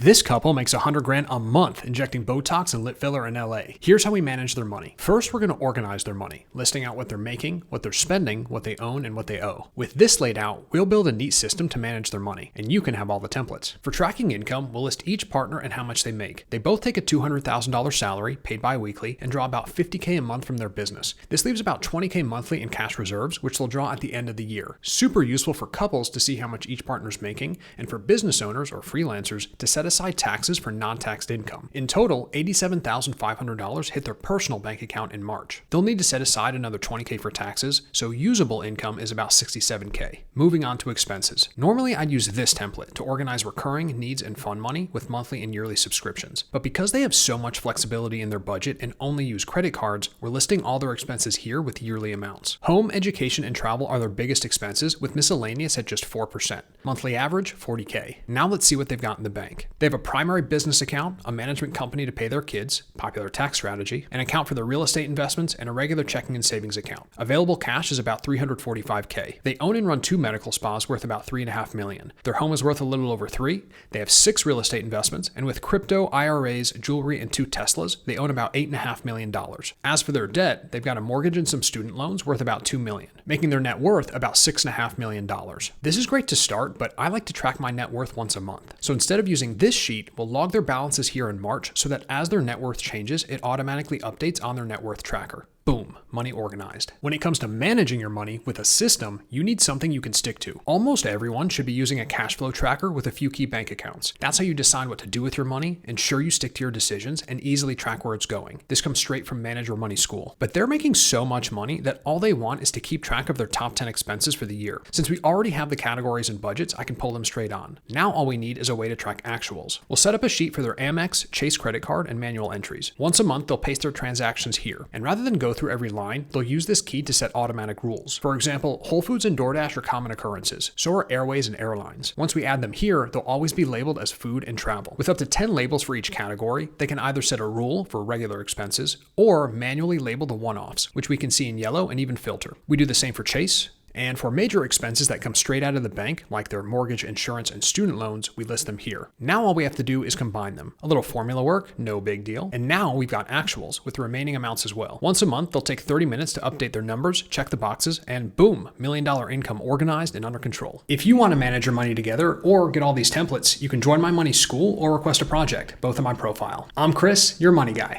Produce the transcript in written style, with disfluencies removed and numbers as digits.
This couple makes 100 grand a month injecting Botox and lip filler in LA. Here's how we manage their money. First, we're going to organize their money, listing out what they're making, what they're spending, what they own, and what they owe. With this laid out, we'll build a neat system to manage their money, and you can have all the templates. For tracking income, we'll list each partner and how much they make. They both take a $200,000 salary, paid bi-weekly, and draw about $50K a month from their business. This leaves about $20K monthly in cash reserves, which they'll draw at the end of the year. Super useful for couples to see how much each partner's making, and for business owners or freelancers to set aside taxes for non-taxed income. In total, $87,500 hit their personal bank account in March. They'll need to set aside another $20K for taxes, so usable income is about $67K. Moving on to expenses. Normally, I'd use this template to organize recurring needs and fund money with monthly and yearly subscriptions. But because they have so much flexibility in their budget and only use credit cards, we're listing all their expenses here with yearly amounts. Home, education, and travel are their biggest expenses, with miscellaneous at just 4%. Monthly average, $40K. Now let's see what they've got in the bank. They have a primary business account, a management company to pay their kids, popular tax strategy, an account for their real estate investments, and a regular checking and savings account. Available cash is about $345K. They own and run 2 medical spas worth about $3.5 million. Their home is worth a little over $3 million. They have 6 real estate investments, and with crypto, IRAs, jewelry, and 2 Teslas, they own about $8.5 million. As for their debt, they've got a mortgage and some student loans worth about $2 million, making their net worth about $6.5 million. This is great to start, but I like to track my net worth once a month. So instead of using this sheet, we'll log their balances here in March so that as their net worth changes, it automatically updates on their net worth tracker. Boom, money organized. When it comes to managing your money with a system, you need something you can stick to. Almost everyone should be using a cash flow tracker with a few key bank accounts. That's how you decide what to do with your money, ensure you stick to your decisions, and easily track where it's going. This comes straight from Manage Your Money School. But they're making so much money that all they want is to keep track of their top 10 expenses for the year. Since we already have the categories and budgets, I can pull them straight on. Now all we need is a way to track actuals. We'll set up a sheet for their Amex, Chase credit card, and manual entries. Once a month, they'll paste their transactions here. And rather than go through every line, they'll use this key to set automatic rules. For example, Whole Foods and DoorDash are common occurrences. So are Airways and airlines. Once we add them here, they'll always be labeled as food and travel. With up to 10 labels for each category, they can either set a rule for regular expenses or manually label the one-offs, which we can see in yellow and even filter. We do the same for Chase. And for major expenses that come straight out of the bank, like their mortgage, insurance, and student loans, we list them here. Now all we have to do is combine them. A little formula work, no big deal. And now we've got actuals with the remaining amounts as well. Once a month, they'll take 30 minutes to update their numbers, check the boxes, and boom, $1 million income organized and under control. If you want to manage your money together or get all these templates, you can join my money school or request a project, both in my profile. I'm Chris, your money guy.